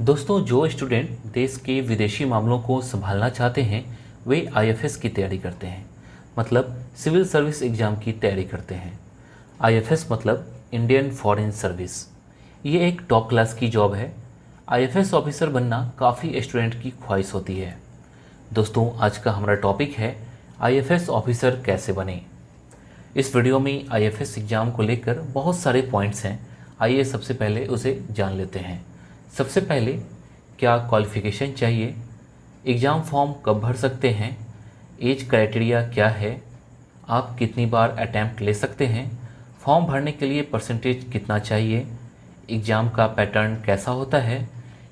दोस्तों, जो स्टूडेंट देश के विदेशी मामलों को संभालना चाहते हैं वे आईएफएस की तैयारी करते हैं। मतलब सिविल सर्विस एग्ज़ाम की तैयारी करते हैं। आईएफएस मतलब इंडियन फॉरेन सर्विस। ये एक टॉप क्लास की जॉब है। आईएफएस ऑफिसर बनना काफ़ी स्टूडेंट की ख्वाहिश होती है। दोस्तों, आज का हमारा टॉपिक है आईएफएस ऑफिसर कैसे बने। इस वीडियो में आईएफएस एग्ज़ाम को लेकर बहुत सारे पॉइंट्स हैं। आइए सबसे पहले उसे जान लेते हैं। सबसे पहले, क्या क्वालिफ़िकेशन चाहिए, एग्ज़ाम फॉर्म कब भर सकते हैं, एज क्राइटेरिया क्या है, आप कितनी बार अटैम्प्ट ले सकते हैं, फॉर्म भरने के लिए परसेंटेज कितना चाहिए, एग्ज़ाम का पैटर्न कैसा होता है,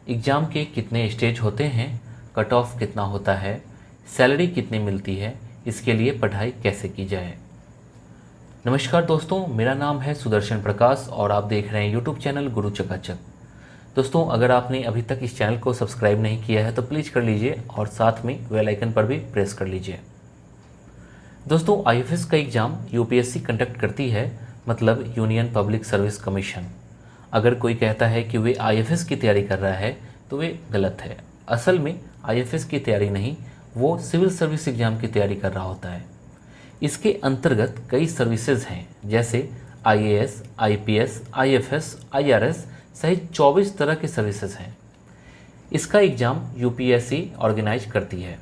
एग्ज़ाम के कितने स्टेज होते हैं, कट ऑफ कितना होता है, सैलरी कितनी मिलती है, इसके लिए पढ़ाई कैसे की जाए। नमस्कार दोस्तों, मेरा नाम है सुदर्शन प्रकाश और आप देख रहे हैं यूट्यूब चैनल गुरु चकाचक। दोस्तों, अगर आपने अभी तक इस चैनल को सब्सक्राइब नहीं किया है तो प्लीज़ कर लीजिए और साथ में बेल आइकन पर भी प्रेस कर लीजिए। दोस्तों, आईएफएस का एग्ज़ाम यूपीएससी कंडक्ट करती है, मतलब यूनियन पब्लिक सर्विस कमीशन। अगर कोई कहता है कि वे आईएफएस की तैयारी कर रहा है तो वे गलत है। असल में आईएफएस की तैयारी नहीं, वो सिविल सर्विस एग्ज़ाम की तैयारी कर रहा होता है। इसके अंतर्गत कई सर्विसेज हैं, जैसे आईएएस, आईपीएस, आईएफएस, आईआरएस सहित 24 तरह के सर्विसेज हैं। इसका एग्ज़ाम यूपीएससी ऑर्गेनाइज करती है।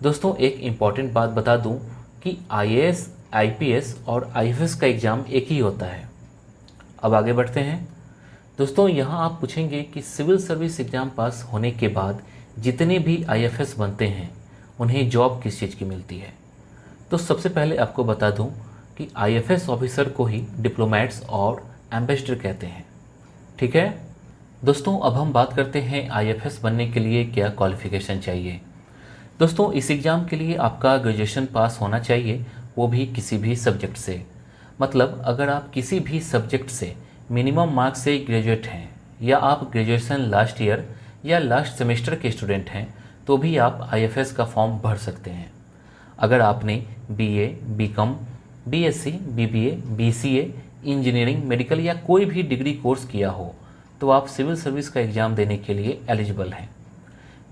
दोस्तों, एक इम्पॉर्टेंट बात बता दूं कि आईएएस, आईपीएस और आईएफएस का एग्ज़ाम एक ही होता है। अब आगे बढ़ते हैं। दोस्तों, यहाँ आप पूछेंगे कि सिविल सर्विस एग्ज़ाम पास होने के बाद जितने भी आईएफएस बनते हैं उन्हें जॉब किस चीज़ की मिलती है। तो सबसे पहले आपको बता दूं कि आईएफएस ऑफिसर को ही डिप्लोमेट्स और एम्बेसडर कहते हैं। ठीक है दोस्तों, अब हम बात करते हैं आईएफएस बनने के लिए क्या क्वालिफ़िकेशन चाहिए। दोस्तों, इस एग्ज़ाम के लिए आपका ग्रेजुएशन पास होना चाहिए, वो भी किसी भी सब्जेक्ट से। मतलब अगर आप किसी भी सब्जेक्ट से मिनिमम मार्क्स से ग्रेजुएट हैं या आप ग्रेजुएशन लास्ट ईयर या लास्ट सेमेस्टर के स्टूडेंट हैं तो भी आप आईएफएस का फॉर्म भर सकते हैं। अगर आपने BA, BCom, BSc, BBA, BCA, engineering, medical या कोई भी डिग्री कोर्स किया हो तो आप सिविल सर्विस का एग्ज़ाम देने के लिए एलिजिबल हैं।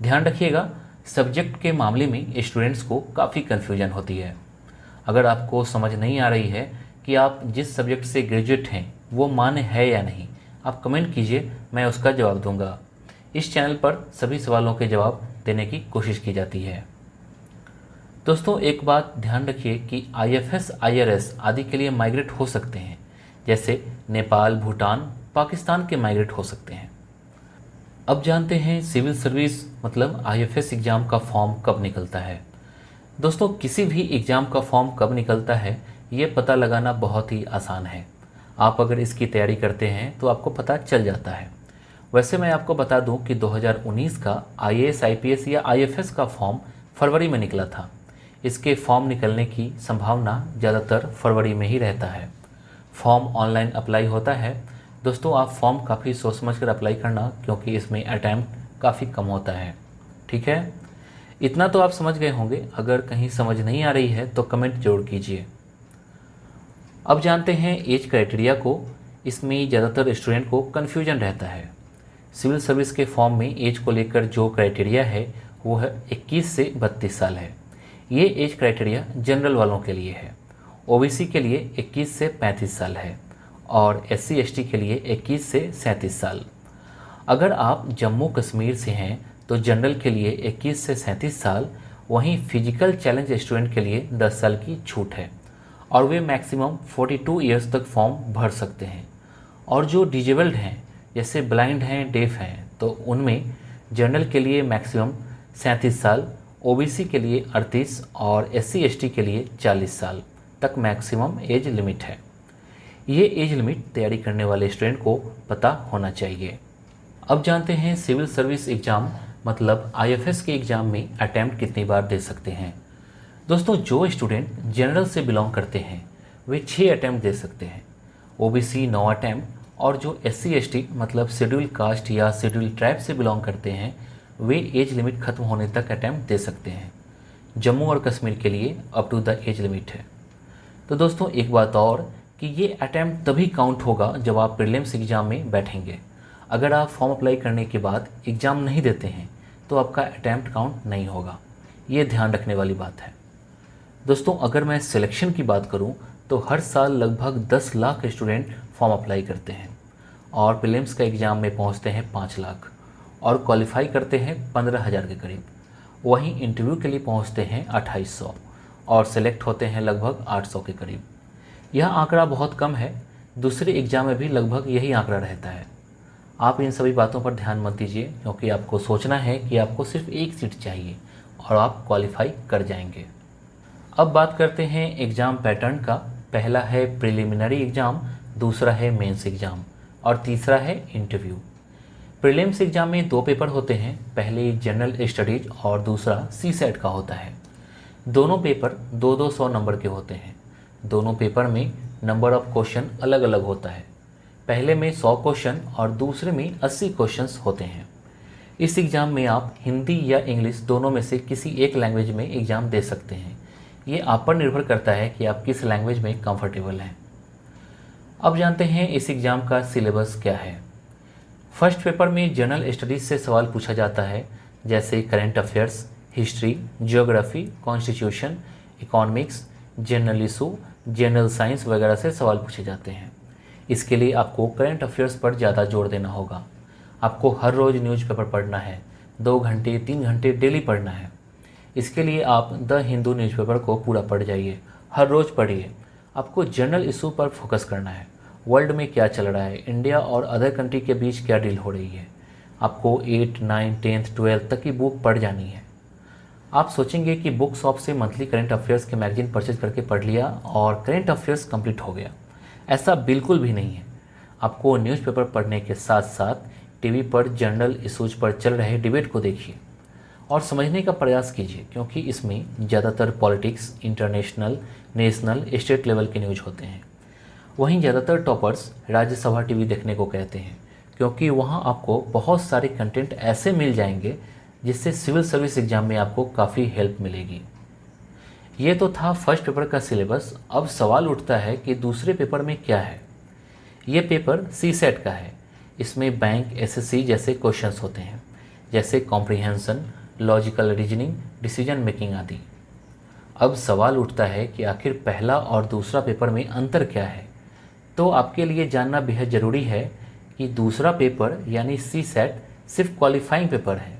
ध्यान रखिएगा, सब्जेक्ट के मामले में स्टूडेंट्स को काफ़ी कन्फ्यूजन होती है। अगर आपको समझ नहीं आ रही है कि आप जिस सब्जेक्ट से ग्रेजुएट हैं वो मान्य है या नहीं, आप कमेंट कीजिए, मैं उसका जवाब दूंगा। इस चैनल पर सभी सवालों के जवाब देने की कोशिश की जाती है। दोस्तों, एक बात ध्यान रखिए कि आईएफएस, आईआरएस आदि के लिए माइग्रेट हो सकते हैं, जैसे नेपाल, भूटान, पाकिस्तान के माइग्रेट हो सकते हैं। अब जानते हैं सिविल सर्विस मतलब आईएफएस एग्ज़ाम का फॉर्म कब निकलता है। दोस्तों, किसी भी एग्ज़ाम का फॉर्म कब निकलता है ये पता लगाना बहुत ही आसान है। आप अगर इसकी तैयारी करते हैं तो आपको पता चल जाता है। वैसे मैं आपको बता दूं कि 2019 का आईएएस, आईपीएस या आईएफएस का फॉर्म फरवरी में निकला था। इसके फॉर्म निकलने की संभावना ज़्यादातर फरवरी में ही रहता है। फॉर्म ऑनलाइन अप्लाई होता है। दोस्तों, आप फॉर्म काफ़ी सोच समझ कर अप्लाई करना, क्योंकि इसमें अटैम्प्ट काफ़ी कम होता है। ठीक है, इतना तो आप समझ गए होंगे। अगर कहीं समझ नहीं आ रही है तो कमेंट जरूर कीजिए। अब जानते हैं एज क्राइटेरिया को। इसमें ज़्यादातर स्टूडेंट को कन्फ्यूजन रहता है। सिविल सर्विस के फॉर्म में एज को लेकर जो क्राइटेरिया है वो है 21 से 32 साल है। ये एज क्राइटेरिया जनरल वालों के लिए है। ओबीसी के लिए 21 से 35 साल है और एससी एसटी के लिए 21 से 37 साल। अगर आप जम्मू कश्मीर से हैं तो जनरल के लिए 21 से 37 साल, वहीं फिजिकल चैलेंज स्टूडेंट के लिए 10 साल की छूट है और वे मैक्सिमम 42 ईयर्स तक फॉर्म भर सकते हैं। और जो डिजेबल्ड हैं, जैसे ब्लाइंड हैं, डेफ हैं, तो उनमें जनरल के लिए मैक्सिमम 37 साल, ओबीसी के लिए 38 और एससी एसटी के लिए 40 साल तक मैक्सिमम एज लिमिट है। ये एज लिमिट तैयारी करने वाले स्टूडेंट को पता होना चाहिए। अब जानते हैं सिविल सर्विस एग्ज़ाम मतलब आईएफएस के एग्ज़ाम में अटैम्प्ट कितनी बार दे सकते हैं। दोस्तों, जो स्टूडेंट जनरल से बिलोंग करते हैं वे 6 अटैम्प्ट दे सकते हैं, ओबीसी 9 अटैम्प्ट और जो एससी एसटी मतलब शेड्यूल कास्ट या शेड्यूल ट्राइब से बिलोंग करते हैं वे एज लिमिट खत्म होने तक अटैम्प्ट दे सकते हैं। जम्मू और कश्मीर के लिए up to the age limit है। तो दोस्तों, एक बात और कि ये अटैम्प्ट तभी काउंट होगा जब आप प्रीलिम्स एग्ज़ाम में बैठेंगे। अगर आप फॉर्म अप्लाई करने के बाद एग्ज़ाम नहीं देते हैं तो आपका अटैम्प्ट काउंट नहीं होगा। ये ध्यान रखने वाली बात है। दोस्तों, अगर मैं सिलेक्शन की बात करूं तो हर साल लगभग 10 लाख स्टूडेंट फॉर्म अप्लाई करते हैं और प्रीलिम्स का एग्ज़ाम में पहुंचते हैं 5 लाख और क्वालिफाई करते हैं 15,000 के करीब। वहीं इंटरव्यू के लिए पहुंचते हैं 2800 और सेलेक्ट होते हैं लगभग 800 के करीब। यह आंकड़ा बहुत कम है, दूसरे एग्ज़ाम में भी लगभग यही आंकड़ा रहता है। आप इन सभी बातों पर ध्यान मत दीजिए, क्योंकि आपको सोचना है कि आपको सिर्फ एक सीट चाहिए और आप क्वालिफाई कर जाएंगे। अब बात करते हैं एग्ज़ाम पैटर्न का। पहला है प्रिलिमिनरी एग्ज़ाम, दूसरा है मेंस एग्ज़ाम और तीसरा है इंटरव्यू। प्रीलिम्स एग्ज़ाम में 2 पेपर होते हैं, पहले जनरल स्टडीज और दूसरा सीसेट का होता है। दोनों पेपर 2-2 नंबर के होते हैं। दोनों पेपर में नंबर ऑफ क्वेश्चन अलग अलग होता है। पहले में 100 क्वेश्चन और दूसरे में 80 क्वेश्चंस होते हैं। इस एग्ज़ाम में आप हिंदी या इंग्लिश दोनों में से किसी एक लैंग्वेज में एग्ज़ाम दे सकते हैं। ये आप पर निर्भर करता है कि आप किस लैंग्वेज में कंफर्टेबल हैं। अब जानते हैं इस एग्ज़ाम का सिलेबस क्या है। फर्स्ट पेपर में जनरल स्टडीज़ से सवाल पूछा जाता है, जैसे current affairs, history, geography, constitution, economics, general issue, general science वगैरह से सवाल पूछे जाते हैं। इसके लिए आपको करेंट अफेयर्स पर ज़्यादा जोर देना होगा। आपको हर रोज़ न्यूज़पेपर पढ़ना है, 2 घंटे 3 घंटे डेली पढ़ना है। इसके लिए आप द हिंदू न्यूज़पेपर को पूरा पढ़ जाइए, हर रोज़ पढ़िए। आपको जनरल इशू पर फोकस करना है, वर्ल्ड में क्या चल रहा है, इंडिया और अदर कंट्री के बीच क्या डील हो रही है। आपको 8, 9, 10th, 12th तक की बुक पढ़ जानी है। आप सोचेंगे कि बुक शॉप से मंथली करंट अफेयर्स के मैगजीन परचेज करके पढ़ लिया और करंट अफेयर्स कंप्लीट हो गया। ऐसा बिल्कुल भी नहीं है। आपको न्यूज़पेपर पढ़ने के साथ साथ टीवी पर जनरल इशूज पर चल रहे डिबेट को देखिए और समझने का प्रयास कीजिए, क्योंकि इसमें ज़्यादातर politics, international, national, state level के न्यूज होते हैं। वहीं ज़्यादातर टॉपर्स राज्यसभा टीवी देखने को कहते हैं, क्योंकि वहाँ आपको बहुत सारे कंटेंट ऐसे मिल जाएंगे जिससे सिविल सर्विस एग्ज़ाम में आपको काफ़ी हेल्प मिलेगी। ये तो था फर्स्ट पेपर का सिलेबस। अब सवाल उठता है कि दूसरे पेपर में क्या है। ये पेपर सीसेट का है। इसमें बैंक, एसएससी जैसे क्वेश्चंस होते हैं, जैसे comprehension, logical reasoning, decision making आदि। अब सवाल उठता है कि आखिर पहला और दूसरा पेपर में अंतर क्या है। तो आपके लिए जानना बेहद ज़रूरी है कि दूसरा पेपर यानी सीसेट सिर्फ क्वालिफाइंग पेपर है।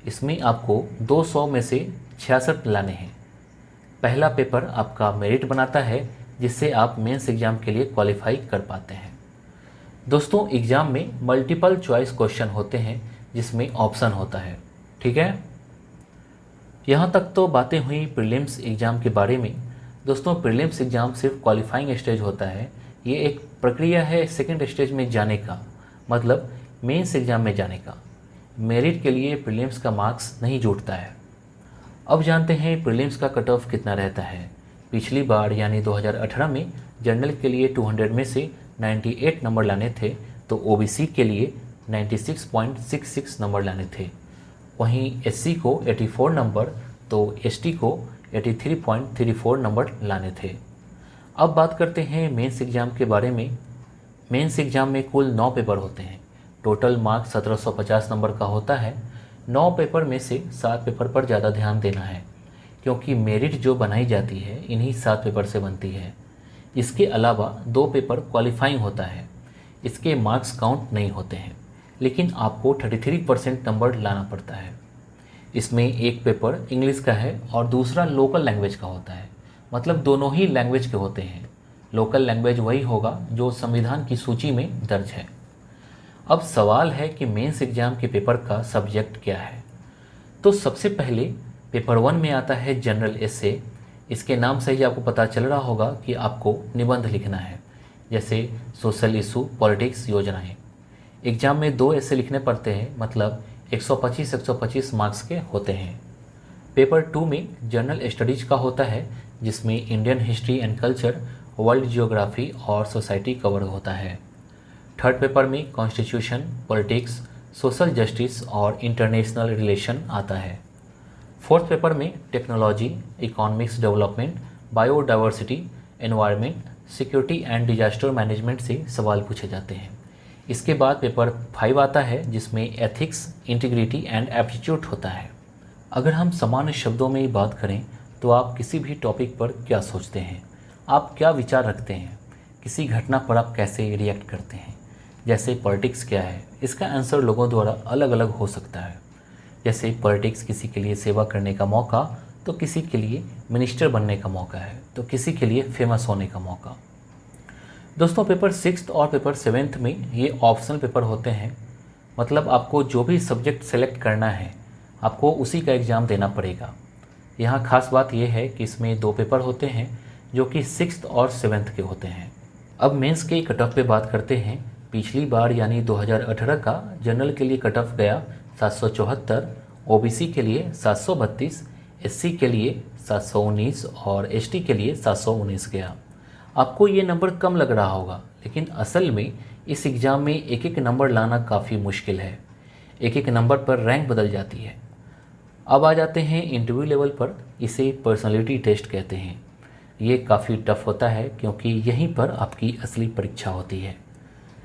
इसमें आपको 200 में से 66 लाने हैं। पहला पेपर आपका मेरिट बनाता है, जिससे आप मेंस एग्ज़ाम के लिए क्वालिफाई कर पाते हैं। दोस्तों, एग्ज़ाम में मल्टीपल चॉइस क्वेश्चन होते हैं जिसमें ऑप्शन होता है। ठीक है, यहाँ तक तो बातें हुई प्रीलिम्स एग्ज़ाम के बारे में। दोस्तों, प्रीलिम्स एग्ज़ाम सिर्फ क्वालिफाइंग स्टेज होता है। ये एक प्रक्रिया है सेकंड स्टेज में जाने का, मतलब मेंस एग्ज़ाम में जाने का। मेरिट के लिए प्रीलिम्स का मार्क्स नहीं जुटता है। अब जानते हैं प्रीलिम्स का कट ऑफ कितना रहता है। पिछली बार यानी 2018 में जनरल के लिए 200 में से 98 नंबर लाने थे, तो ओबीसी के लिए 96.66 नंबर लाने थे। वहीं एससी को 84 नंबर, तो एसटी को 83.34 नंबर लाने थे। अब बात करते हैं मेंस एग्ज़ाम के बारे में। मेंस एग्ज़ाम में कुल 9 पेपर होते हैं। टोटल मार्क्स 1750 नंबर का होता है। 9 पेपर में से 7 पेपर पर ज़्यादा ध्यान देना है, क्योंकि मेरिट जो बनाई जाती है इन्हीं 7 पेपर से बनती है। इसके अलावा 2 पेपर क्वालिफाइंग होता है। इसके मार्क्स काउंट नहीं होते हैं, लेकिन आपको 33% नंबर लाना पड़ता है। इसमें एक पेपर इंग्लिश का है और दूसरा लोकल लैंग्वेज का होता है, मतलब दोनों ही लैंग्वेज के होते हैं। लोकल लैंग्वेज वही होगा जो संविधान की सूची में दर्ज है। अब सवाल है कि मेंस एग्ज़ाम के पेपर का सब्जेक्ट क्या है। तो सबसे पहले पेपर 1 में आता है जनरल एसे। इसके नाम से ही आपको पता चल रहा होगा कि आपको निबंध लिखना है, जैसे सोशल इशू, पॉलिटिक्स, योजनाएं। एग्ज़ाम में 2 ऐसे लिखने पड़ते हैं, मतलब 125 मार्क्स के होते हैं। पेपर 2 में जनरल स्टडीज का होता है, जिसमें Indian history and culture, world geography और सोसाइटी कवर होता है। थर्ड पेपर में कॉन्स्टिट्यूशन, पॉलिटिक्स, सोशल जस्टिस और इंटरनेशनल रिलेशन आता है। फोर्थ पेपर में technology, economics development, biodiversity, environment, security and disaster management से सवाल पूछे जाते हैं। इसके बाद पेपर 5 आता है जिसमें एथिक्स, इंटीग्रिटी एंड एप्टीट्यूड होता है। अगर हम सामान्य शब्दों में ही बात करें तो आप किसी भी टॉपिक पर क्या सोचते हैं, आप क्या विचार रखते हैं, किसी घटना पर आप कैसे रिएक्ट करते हैं। जैसे पॉलिटिक्स क्या है, इसका आंसर लोगों द्वारा अलग अलग हो सकता है। जैसे पॉलिटिक्स किसी के लिए सेवा करने का मौका, तो किसी के लिए मिनिस्टर बनने का मौका है, तो किसी के लिए फेमस होने का मौका। दोस्तों पेपर 6 और पेपर 7 में ये ऑप्शनल पेपर होते हैं, मतलब आपको जो भी सब्जेक्ट सेलेक्ट करना है आपको उसी का एग्ज़ाम देना पड़ेगा। यहाँ खास बात यह है कि इसमें 2 पेपर होते हैं जो कि 6 और 7 के होते हैं। अब मेंस के कट ऑफ पे बात करते हैं। पिछली बार यानी 2018 का जनरल के लिए कट ऑफ गया 774, ओबीसी के लिए 732, एससी के लिए 719 और एसटी के लिए 719 गया। आपको ये नंबर कम लग रहा होगा, लेकिन असल में इस एग्ज़ाम में एक एक नंबर लाना काफ़ी मुश्किल है। एक एक नंबर पर रैंक बदल जाती है। अब आ जाते हैं इंटरव्यू लेवल पर। इसे पर्सनालिटी टेस्ट कहते हैं। ये काफ़ी टफ होता है क्योंकि यहीं पर आपकी असली परीक्षा होती है।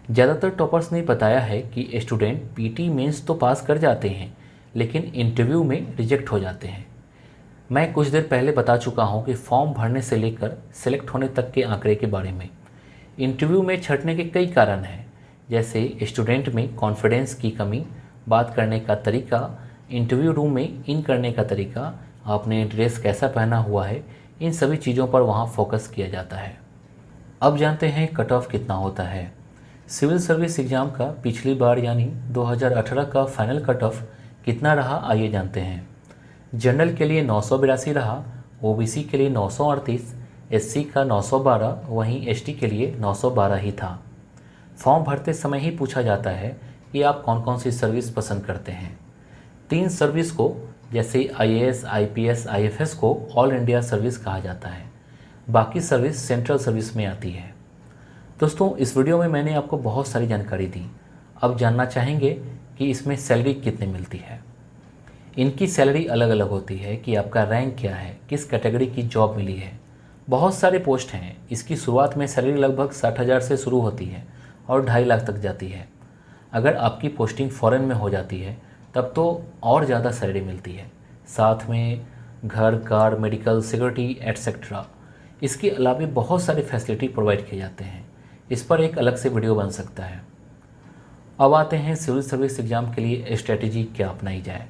ज़्यादातर टॉपर्स ने बताया है कि स्टूडेंट पीटी मेंस तो पास कर जाते हैं लेकिन इंटरव्यू में रिजेक्ट हो जाते हैं। मैं कुछ देर पहले बता चुका हूँ कि फॉर्म भरने से लेकर सेलेक्ट होने तक के आंकड़े के बारे में। इंटरव्यू में छंटने के कई कारण हैं, जैसे स्टूडेंट में कॉन्फिडेंस की कमी, बात करने का तरीका, इंटरव्यू रूम में इन करने का तरीका, आपने ड्रेस कैसा पहना हुआ है, इन सभी चीज़ों पर वहाँ फोकस किया जाता है। अब जानते हैं कट ऑफ कितना होता है। सिविल सर्विस एग्ज़ाम का पिछली बार यानी 2018 का फाइनल कट ऑफ कितना रहा, आइए जानते हैं। जनरल के लिए 982 रहा, ओबीसी के लिए 938, एससी का 912, वहीं एसटी के लिए 912 ही था। फॉर्म भरते समय ही पूछा जाता है कि आप कौन कौन सी सर्विस पसंद करते हैं। 3 सर्विस को, जैसे आईएएस, आईपीएस, आईएफएस को ऑल इंडिया सर्विस कहा जाता है। बाकी सर्विस सेंट्रल सर्विस में आती है। दोस्तों इस वीडियो में मैंने आपको बहुत सारी जानकारी दी। अब जानना चाहेंगे कि इसमें सैलरी कितनी मिलती है। इनकी सैलरी अलग अलग होती है कि आपका रैंक क्या है, किस कैटेगरी की जॉब मिली है। बहुत सारे पोस्ट हैं। इसकी शुरुआत में सैलरी लगभग 60,000 से शुरू होती है और 2.5 लाख तक जाती है। अगर आपकी पोस्टिंग फॉरेन में हो जाती है तब तो और ज़्यादा सैलरी मिलती है, साथ में घर, कार, मेडिकल, सिक्योरिटी एटसेट्रा। इसके अलावा बहुत सारे फैसिलिटी प्रोवाइड किए जाते हैं। इस पर एक अलग से वीडियो बन सकता है। अब आते हैं सिविल सर्विस एग्ज़ाम के लिए स्ट्रेटेजी क्या अपनाई जाए।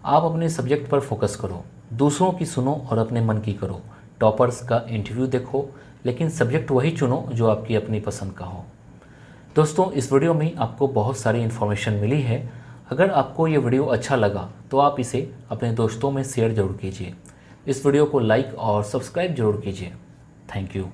आप अपने सब्जेक्ट पर फोकस करो, दूसरों की सुनो और अपने मन की करो। टॉपर्स का इंटरव्यू देखो, लेकिन सब्जेक्ट वही चुनो जो आपकी अपनी पसंद का हो। दोस्तों इस वीडियो में आपको बहुत सारी इन्फॉर्मेशन मिली है। अगर आपको ये वीडियो अच्छा लगा तो आप इसे अपने दोस्तों में शेयर ज़रूर कीजिए। इस वीडियो को लाइक और सब्सक्राइब जरूर कीजिए। Thank you.